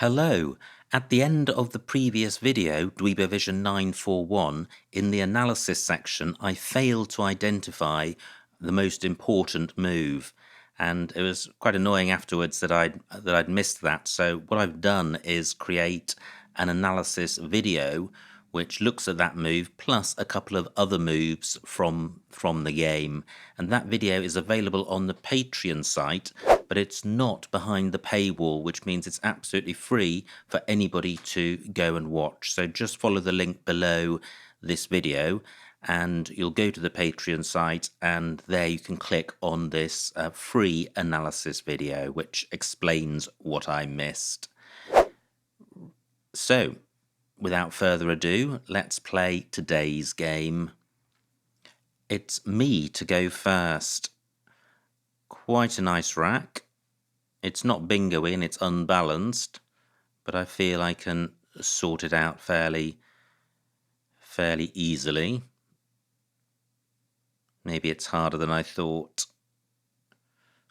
Hello. At the end of the previous video, Dweebovision 941, in the analysis section, I failed to identify the most important move, and it was quite annoying afterwards that I'd missed that. So what I've done is create an analysis video which looks at that move plus a couple of other moves from the game, and that video is available on the Patreon site, but it's not behind the paywall, which means it's absolutely free for anybody to go and watch. So just follow the link below this video and you'll go to the Patreon site, and there you can click on this free analysis video which explains what I missed. So without further ado, let's play today's game. It's me to go first. Quite a nice rack. It's not bingo-y and it's unbalanced, but I feel I can sort it out fairly easily. Maybe it's harder than I thought.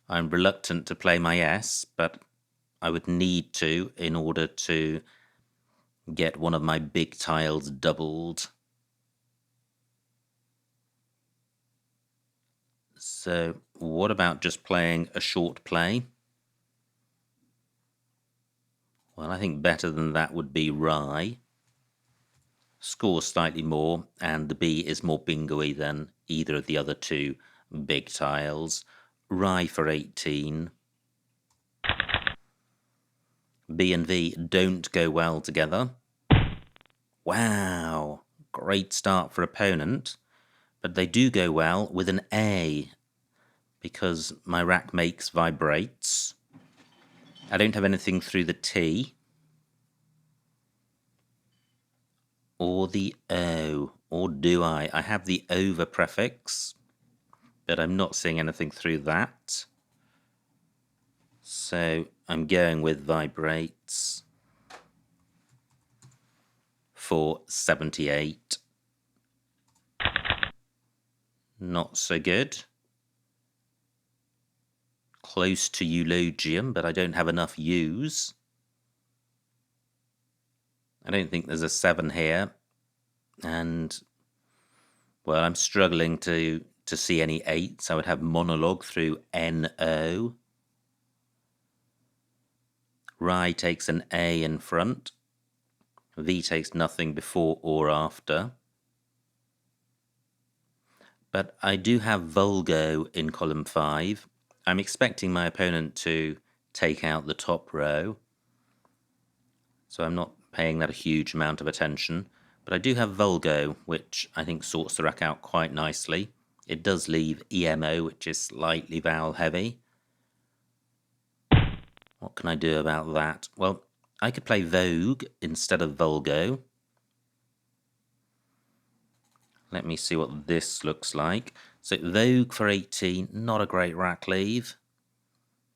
I'm reluctant to play my S, but I would need to in order to get one of my big tiles doubled. So what about just playing a short play? Well, I think better than that would be Rye. Scores slightly more, and the B is more bingo-y than either of the other two big tiles. Rye for 18. B and V don't go well together. Wow, great start for opponent, but they do go well with an A, because my rack makes vibrates. I don't have anything through the T. Or the O, or do I? I have the over prefix, but I'm not seeing anything through that. So I'm going with vibrates for 78. Not so good. Close to eulogium, but I don't have enough U's. I don't think there's a 7 here, and well, I'm struggling to see any 8s. I would have monologue through NO. Rye takes an A in front. V takes nothing before or after. But I do have Vulgo in column 5. I'm expecting my opponent to take out the top row, so I'm not paying that a huge amount of attention. But I do have Vulgo, which I think sorts the rack out quite nicely. It does leave EMO, which is slightly vowel heavy. What can I do about that? Well, I could play Vogue instead of Vulgo. Let me see what this looks like. So Vogue for 18, not a great rack leave,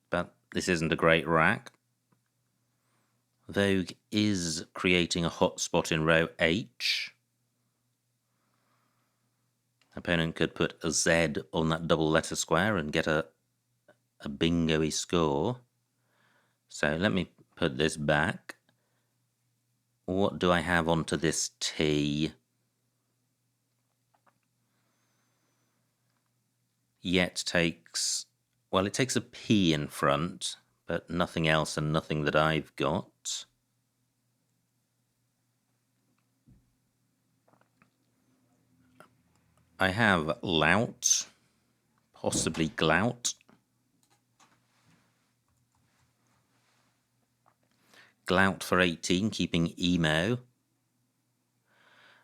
but this isn't a great rack. Vogue is creating a hot spot in row H. Opponent could put a Z on that double letter square and get a bingo-y score. So let me put this back. What do I have onto this T? Yet takes, well, it takes a P in front, but nothing else and nothing that I've got. I have Lout, possibly Glout. Glout for 18, keeping Emo.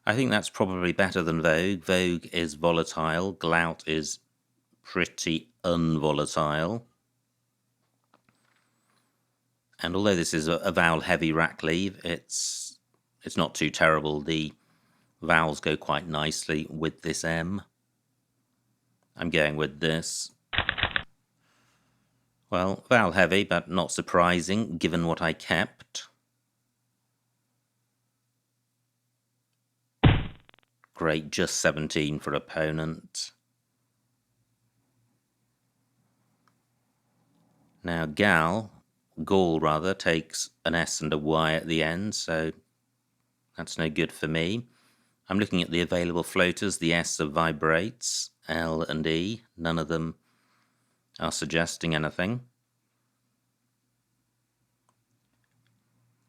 I think that's probably better than Vogue. Vogue is volatile, Glout is pretty unvolatile. And although this is a vowel-heavy rack leave, it's not too terrible. The vowels go quite nicely with this M. I'm going with this. Well, vowel-heavy, but not surprising, given what I kept. Great, just 17 for opponent. Now Gal Gaul rather takes an S and a Y at the end, so that's no good for me. I'm looking at the available floaters. The S vibrates, L and E. None of them are suggesting anything.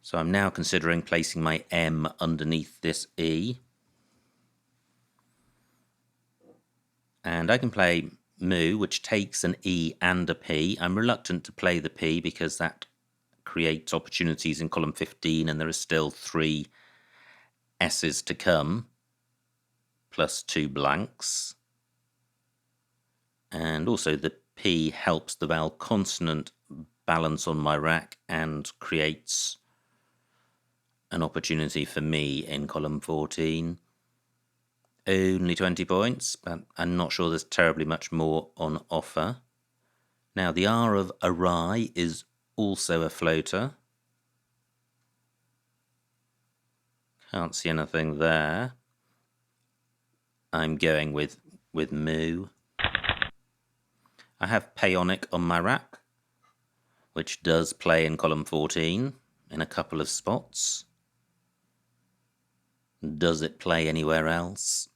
So I'm now considering placing my M underneath this E. And I can play Mu, which takes an E and a P. I'm reluctant to play the P because that creates opportunities in column 15 and there are still 3 S's to come, plus 2 blanks. And also the P helps the vowel consonant balance on my rack and creates an opportunity for me in column 14. Only 20 points, but I'm not sure there's terribly much more on offer. Now the R of awry is also a floater. Can't see anything there. I'm going with Mu. I have Paeonic on my rack, which does play in column 14 in a couple of spots. Does it play anywhere else?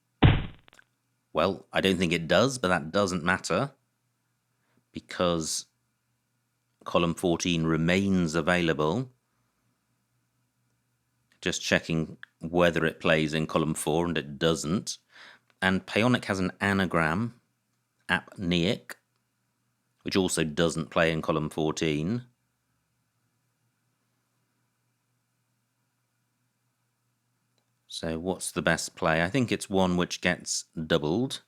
Well, I don't think it does, but that doesn't matter because column 14 remains available. Just checking whether it plays in column 4, and it doesn't. And Paeonic has an anagram, apneic, which also doesn't play in column 14. So what's the best play? I think it's one which gets doubled.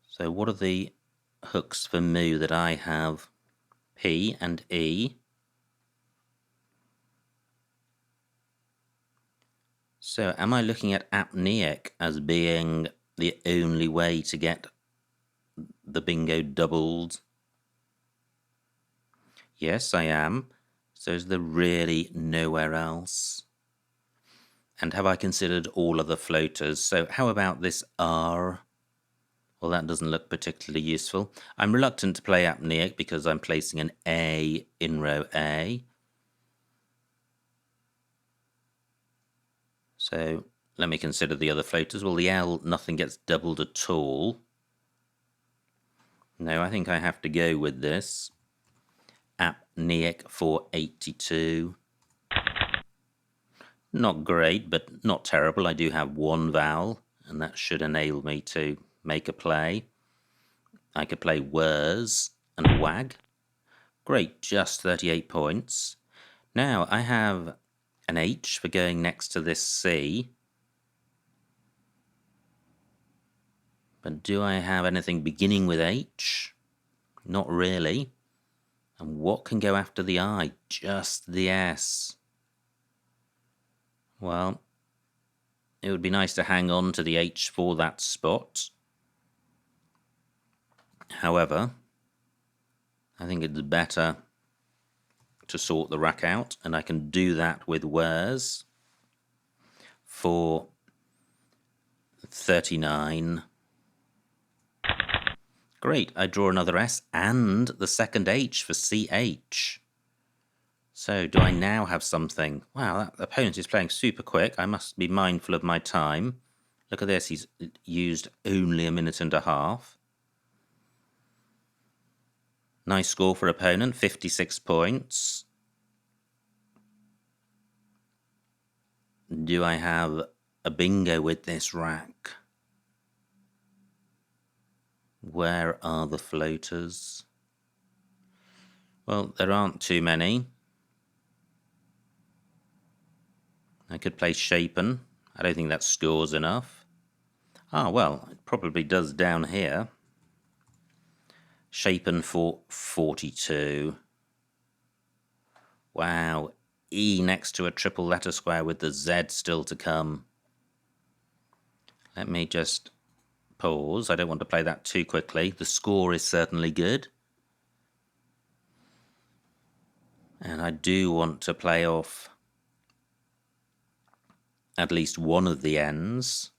So what are the hooks for Mu that I have? P and E. So am I looking at apneic as being the only way to get the bingo doubled? Yes, I am. So is there really nowhere else? And have I considered all other floaters? So how about this R? Well, that doesn't look particularly useful. I'm reluctant to play apneic because I'm placing an A in row A. So let me consider the other floaters. Well, the L, nothing gets doubled at all. No, I think I have to go with this. Apneic for 82. Not great, but not terrible. I do have one vowel, and that should enable me to make a play. I could play whirs and wag. Great, just 38 points. Now, I have an H for going next to this C. But do I have anything beginning with H? Not really. And what can go after the I? Just the S. Well, it would be nice to hang on to the H for that spot. However, I think it's better to sort the rack out, and I can do that with whirs for 39. Great, I draw another S and the second H for CH. So do I now have something? Wow, that opponent is playing super quick. I must be mindful of my time. Look at this, he's used only a minute and a half. Nice score for opponent, 56 points. Do I have a bingo with this rack? Where are the floaters? Well, there aren't too many. I could play Shapen. I don't think that scores enough. Ah, well, it probably does down here. Shapen for 42. Wow, E next to a triple letter square with the Z still to come. Let me just pause. I don't want to play that too quickly. The score is certainly good. And I do want to play off at least one of the ends.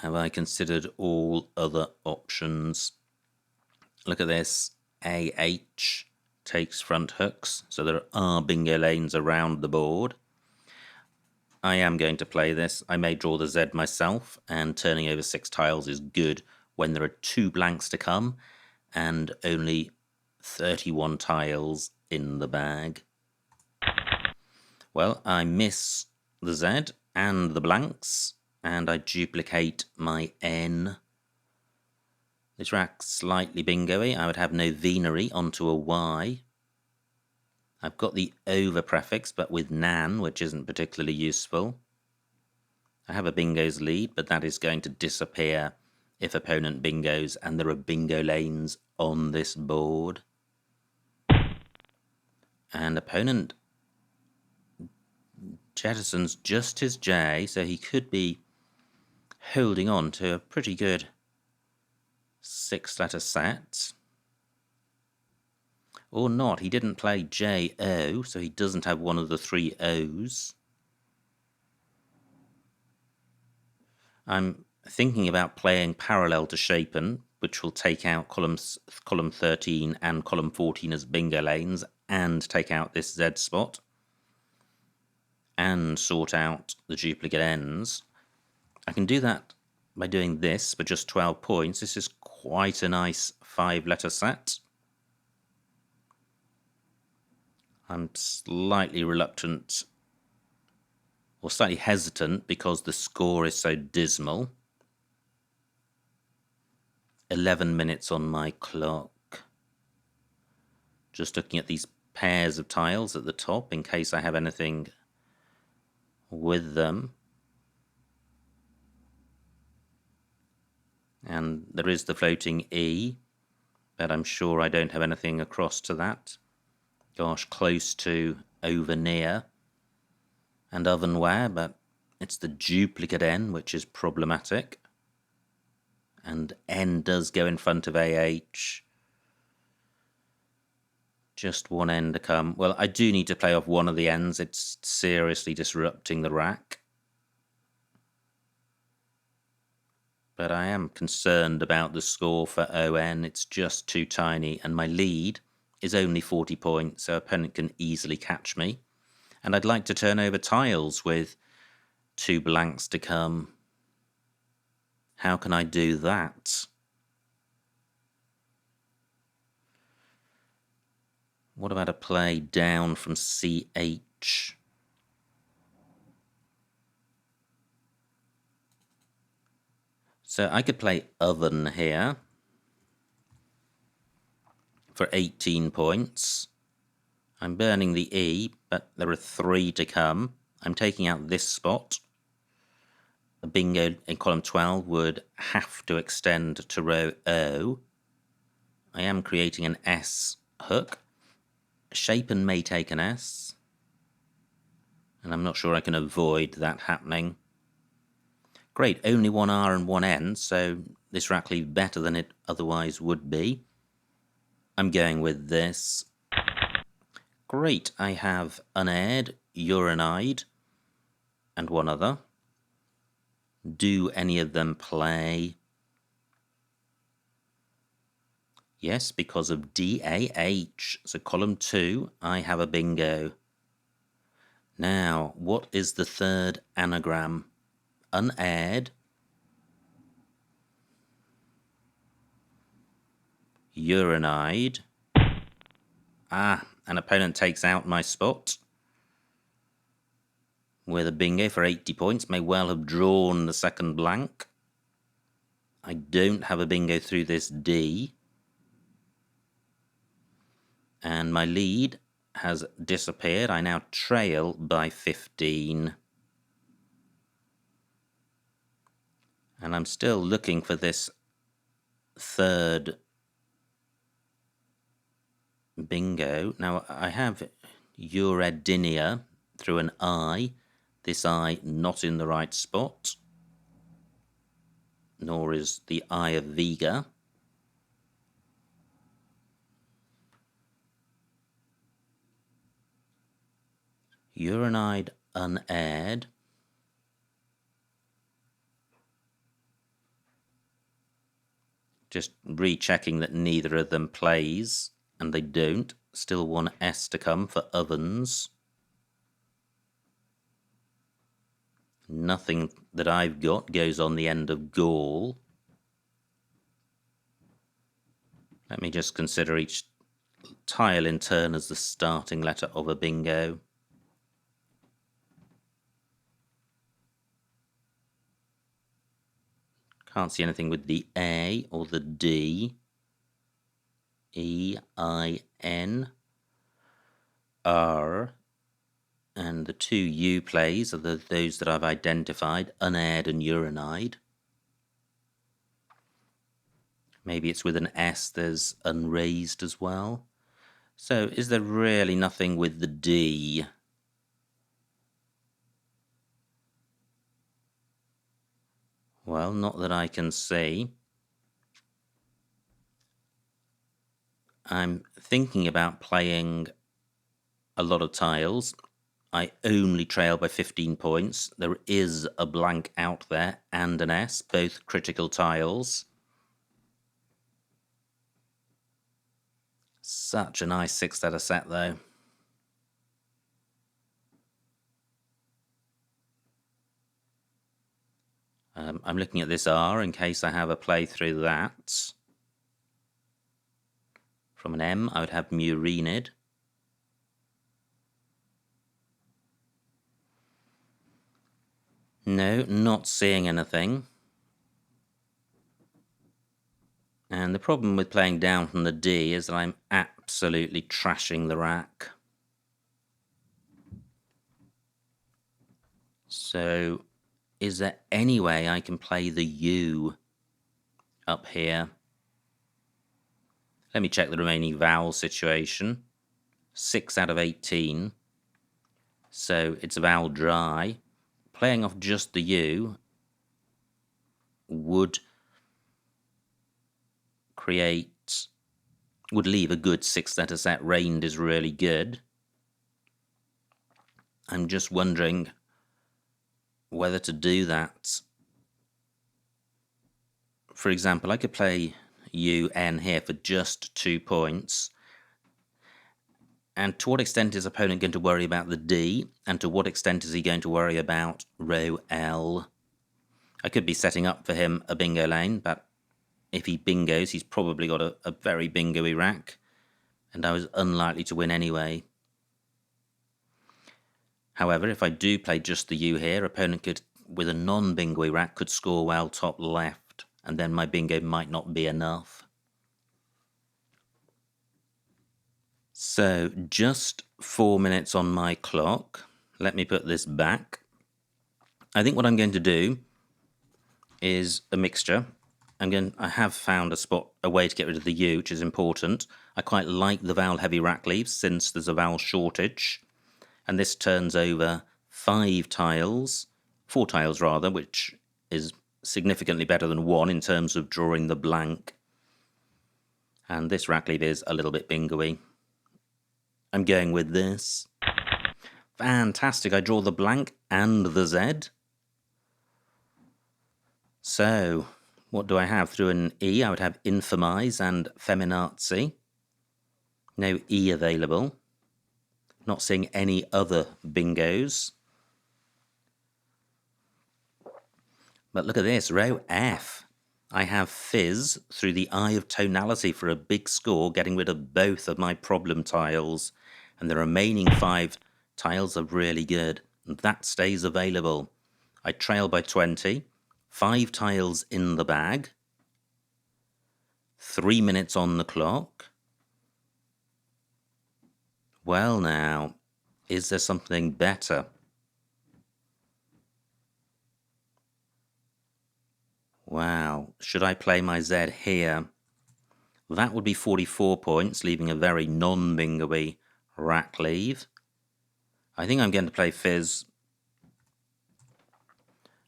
Have I considered all other options? Look at this. AH takes front hooks, so there are bingo lanes around the board. I am going to play this. I may draw the Z myself, and turning over 6 tiles is good when there are 2 blanks to come and only 31 tiles in the bag. Well, I miss the Z and the blanks, and I duplicate my N. This rack's slightly bingo-y. I would have no venery onto a Y. I've got the over prefix, but with nan, which isn't particularly useful. I have a bingo's lead, but that is going to disappear if opponent bingos, and there are bingo lanes on this board. And opponent jettisons just his J, so he could be holding on to a pretty good 6-letter set. Or not, he didn't play J-O, so he doesn't have one of the 3 O's. I'm thinking about playing parallel to Shapen, which will take out column 13 and column 14 as bingo lanes, and take out this Z spot, and sort out the duplicate ends. I can do that by doing this for just 12 points. This is quite a nice 5-letter set. I'm slightly reluctant, or slightly hesitant, because the score is so dismal. 11 minutes on my clock. Just looking at these pairs of tiles at the top in case I have anything with them. And there is the floating E, but I'm sure I don't have anything across to that. Gosh, close to over near and ovenware, but it's the duplicate N which is problematic. And N does go in front of AH. Just one N to come. Well, I do need to play off one of the ends. It's seriously disrupting the rack. But I am concerned about the score for ON. It's just too tiny, and my lead is only 40 points, so opponent can easily catch me. And I'd like to turn over tiles with 2 blanks to come. How can I do that? What about a play down from CH? So I could play oven here for 18 points. I'm burning the E, but there are 3 to come. I'm taking out this spot. A bingo in column 12 would have to extend to row O. I am creating an S hook. Shapen may take an S, and I'm not sure I can avoid that happening. Great, only 1 R and 1 N, so this rack leaves better than it otherwise would be. I'm going with this. Great, I have unaired, urinide, and 1 other. Do any of them play? Yes, because of DAH. So column 2, I have a bingo. Now, what is the 3rd anagram? Unaired, urinide. An opponent takes out my spot with a bingo for 80 points. May well have drawn the 2nd blank. I don't have a bingo through this D. And my lead has disappeared. I now trail by 15. And I'm still looking for this 3rd bingo. Now, I have Uredinia through an I. This I not in the right spot. Nor is the I of Vega. Urinide unaired. Just rechecking that neither of them plays, and they don't. Still one S to come for ovens. Nothing that I've got goes on the end of gall. Let me just consider each tile in turn as the starting letter of a bingo. Can't see anything with the A or the D. E, I, N, R, and the two U plays are those that I've identified, unaired and urinide. Maybe it's with an S, there's unraised as well. So is there really nothing with the D? Well, not that I can see. I'm thinking about playing a lot of tiles. I only trail by 15 points. There is a blank out there and an S, both critical tiles. Such a nice 6-letter set, though. I'm looking at this R in case I have a play through that. From an M, I would have murinid. No, not seeing anything. And the problem with playing down from the D is that I'm absolutely trashing the rack. So, is there any way I can play the U up here? Let me check the remaining vowel situation. 6 out of 18. So it's vowel dry. Playing off just the U would leave a good 6-letter set. Reigned is really good. I'm just wondering whether to do that. For example, I could play UN here for just 2 points. And to what extent is opponent going to worry about the D? And to what extent is he going to worry about row L? I could be setting up for him a bingo lane, but if he bingos, he's probably got a very bingo-y rack. And I was unlikely to win anyway. However, if I do play just the U here, opponent could, with a non-bingo-y rack, could score well top left, and then my bingo might not be enough. So, just 4 minutes on my clock. Let me put this back. I think what I'm going to do is a mixture. I have found a way to get rid of the U, which is important. I quite like the vowel-heavy rack leaves since there's a vowel shortage. And this turns over 4 tiles, which is significantly better than 1 in terms of drawing the blank. And this rack leave is a little bit bingo-y. I'm going with this. Fantastic, I draw the blank and the Z. So, what do I have? Through an E, I would have infamize and feminazi. No E available. Not seeing any other bingos. But look at this, row F. I have fizz through the eye of tonality for a big score, getting rid of both of my problem tiles. And the remaining 5 tiles are really good. And that stays available. I trail by 20. 5 tiles in the bag. 3 minutes on the clock. Well now, is there something better? Wow, should I play my Z here? That would be 44 points, leaving a very non-bingo-y rack leave. I think I'm going to play fizz.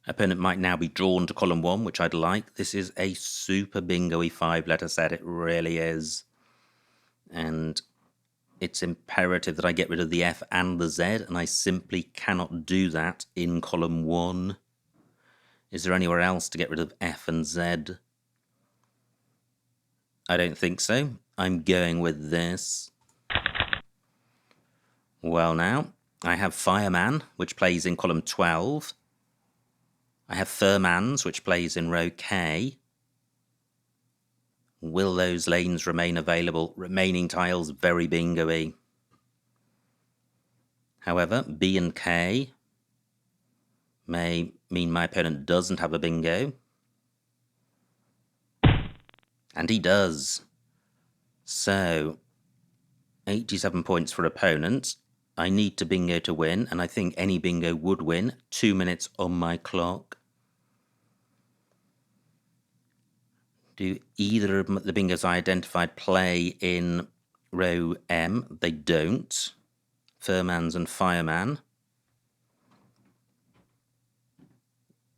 Opponent might now be drawn to column 1, which I'd like. This is a super bingo-y 5-letter set, it really is. And it's imperative that I get rid of the F and the Z, and I simply cannot do that in column 1. Is there anywhere else to get rid of F and Z? I don't think so. I'm going with this. Well now, I have Fireman, which plays in column 12. I have Furmans, which plays in row K. Will those lanes remain available? Remaining tiles very bingo-y. However, B and K may mean my opponent doesn't have a bingo. And he does. So, 87 points for opponent. I need to bingo to win, and I think any bingo would win. 2 minutes on my clock. Do either of the bingos I identified play in row M? They don't. Furmans and Fireman.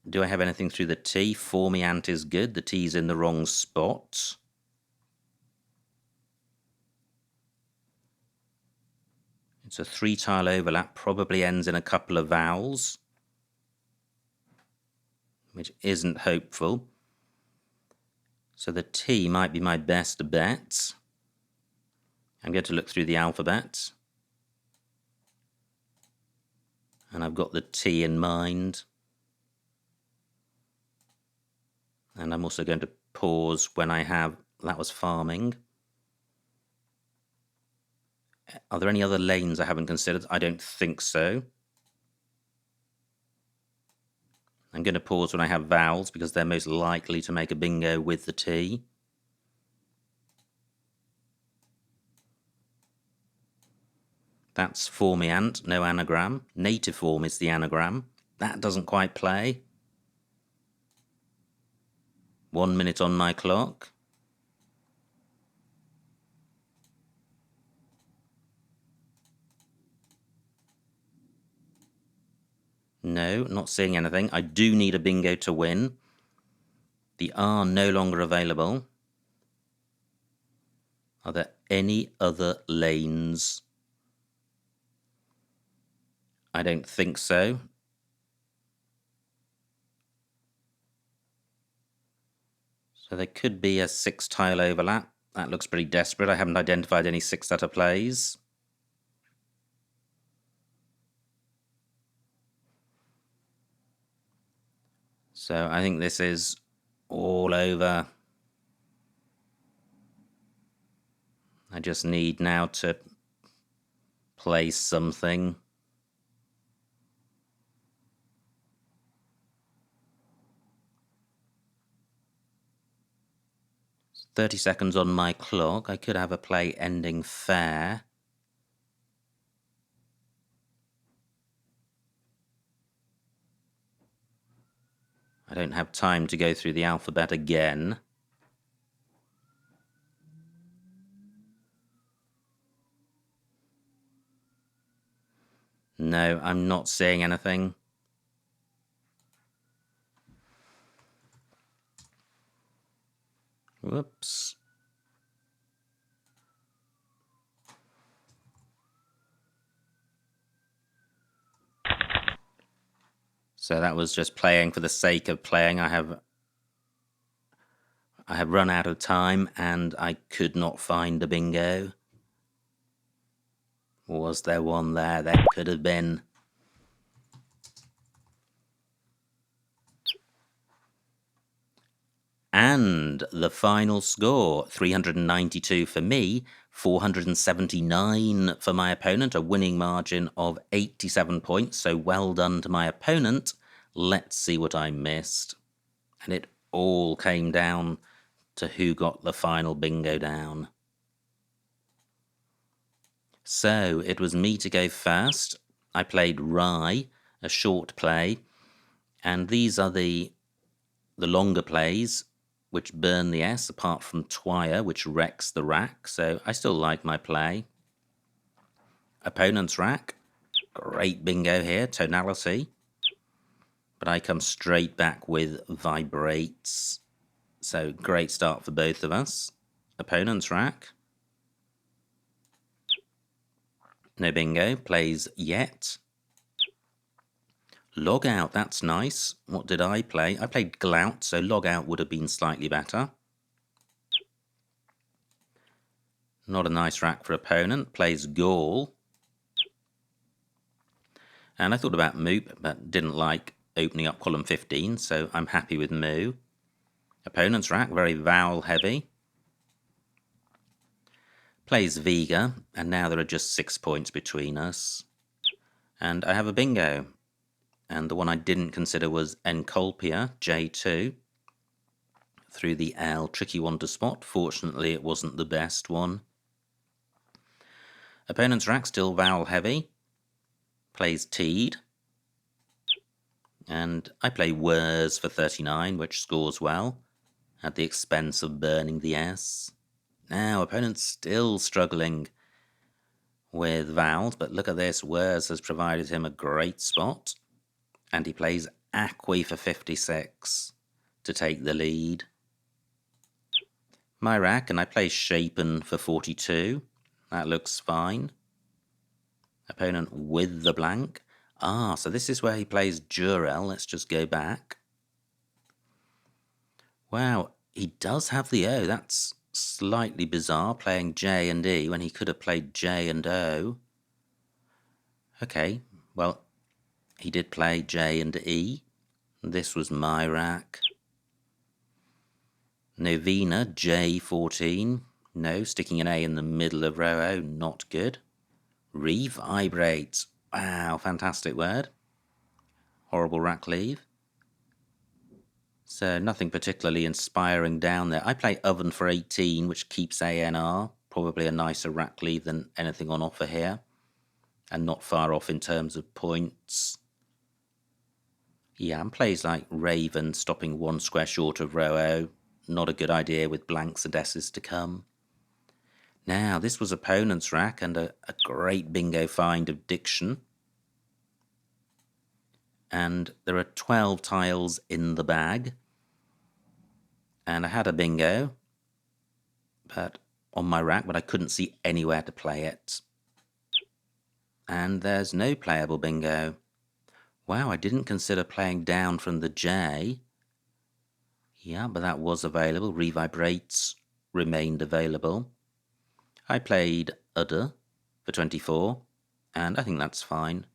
Do I have anything through the T? For me, Ant is good. The T's in the wrong spot. It's a 3-tile overlap, probably ends in a couple of vowels, which isn't hopeful. So the T might be my best bet. I'm going to look through the alphabet. And I've got the T in mind. And I'm also going to pause when I have, that was farming. Are there any other lanes I haven't considered? I don't think so. I'm going to pause when I have vowels because they're most likely to make a bingo with the T. That's formiant, no anagram. Native form is the anagram. That doesn't quite play. 1 minute on my clock. No, not seeing anything. I do need a bingo to win. The R no longer available. Are there any other lanes? I don't think so. So there could be a 6-tile overlap. That looks pretty desperate. I haven't identified any 6-letter plays. So I think this is all over. I just need now to play something. It's 30 seconds on my clock. I could have a play ending fair. I don't have time to go through the alphabet again. No, I'm not seeing anything. Whoops. So that was just playing for the sake of playing. I have run out of time and I could not find a bingo. Was there one there? There could have been. And the final score, 392 for me, 479 for my opponent, a winning margin of 87 points. So well done to my opponent. Let's see what I missed. And it all came down to who got the final bingo down. So it was me to go first. I played Rye, a short play, and these are the longer plays which burn the S, apart from Twire, which wrecks the rack, so I still like my play. Opponent's rack, great bingo here, tonality, but I come straight back with vibrates, so great start for both of us. Opponent's rack, no bingo, plays yet. Log out, that's nice. What did I play? I played Glout, so log out would have been slightly better. Not a nice rack for opponent. Plays Gaul. And I thought about Moop, but didn't like opening up column 15, so I'm happy with Moo. Opponent's rack, very vowel heavy. Plays Vega, and now there are just 6 points between us. And I have a bingo. And the one I didn't consider was Encolpia, J2. Through the L, tricky one to spot. Fortunately, it wasn't the best one. Opponent's rack, still vowel heavy. Plays Teed. And I play Wers for 39, which scores well, at the expense of burning the S. Now, opponent's still struggling with vowels, but look at this. Wers has provided him a great spot. And he plays Acqui for 56 to take the lead. My rack, and I play Shapen for 42. That looks fine. Opponent with the blank. So this is where he plays Jurel. Let's just go back. Wow, he does have the O. That's slightly bizarre, playing J and E when he could have played J and O. Okay, well, he did play J and E. This was my rack. Novena, J14. No, sticking an A in the middle of row O, not good. Revibrate. Wow, fantastic word. Horrible rack leave. So nothing particularly inspiring down there. I play Oven for 18, which keeps ANR. Probably a nicer rack leave than anything on offer here. And not far off in terms of points. Yeah, and plays like Raven, stopping 1 square short of row O. Not a good idea with blanks and S's to come. Now, this was opponent's rack and a great bingo find of Diction. And there are 12 tiles in the bag. And I had a bingo but on my rack, but I couldn't see anywhere to play it. And there's no playable bingo. Wow, I didn't consider playing down from the J. Yeah, but that was available. Revibrates remained available. I played Udder for 24, and I think that's fine.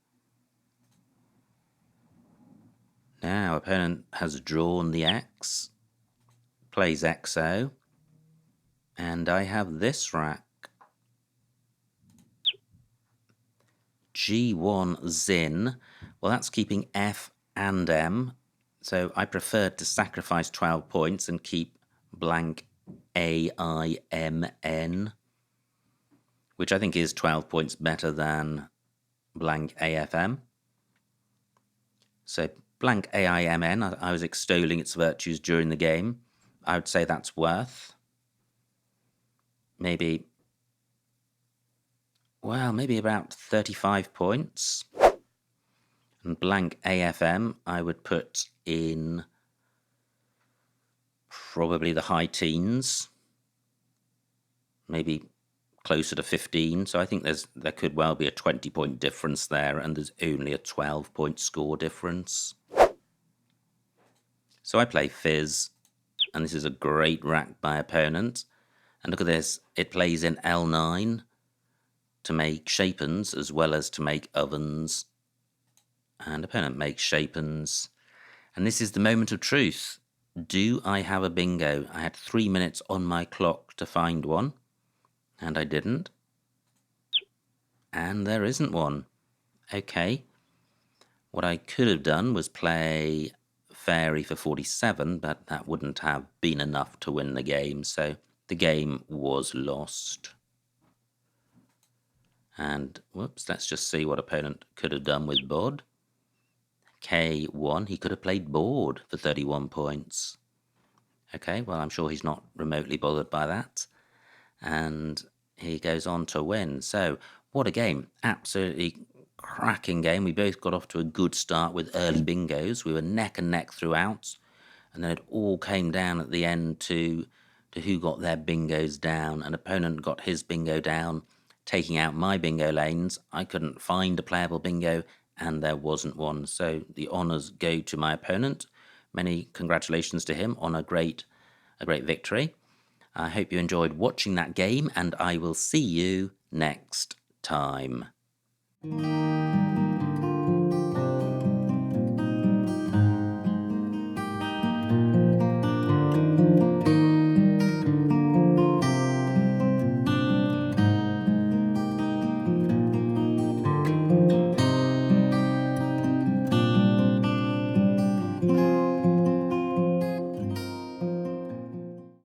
Now, opponent has drawn the X, plays XO, and I have this rack. G1 Zin. Well, that's keeping F and M, so I preferred to sacrifice 12 points and keep blank AIMN, which I think is 12 points better than blank AFM. So blank AIMN, I was extolling its virtues during the game. I would say that's worth maybe about 35 points. And blank AFM, I would put in probably the high teens, maybe closer to 15. So I think there could well be a 20-point difference there, and there's only a 12-point score difference. So I play Fizz, and this is a great rack by opponent. And look at this, it plays in L9 to make Shapens as well as to make Ovens. And opponent makes Shapens. And this is the moment of truth. Do I have a bingo? I had 3 minutes on my clock to find one, and I didn't. And there isn't one. Okay. What I could have done was play Fairy for 47, but that wouldn't have been enough to win the game, so the game was lost. And, whoops, let's just see what opponent could have done with Bod. K1, he could have played Board for 31 points. Okay, well, I'm sure he's not remotely bothered by that. And he goes on to win. So, what a game. Absolutely cracking game. We both got off to a good start with early bingos. We were neck and neck throughout. And then it all came down at the end to who got their bingos down. An opponent got his bingo down, taking out my bingo lanes. I couldn't find a playable bingo, and there wasn't one. So the honours go to my opponent. Many congratulations to him on a great victory. I hope you enjoyed watching that game, and I will see you next time.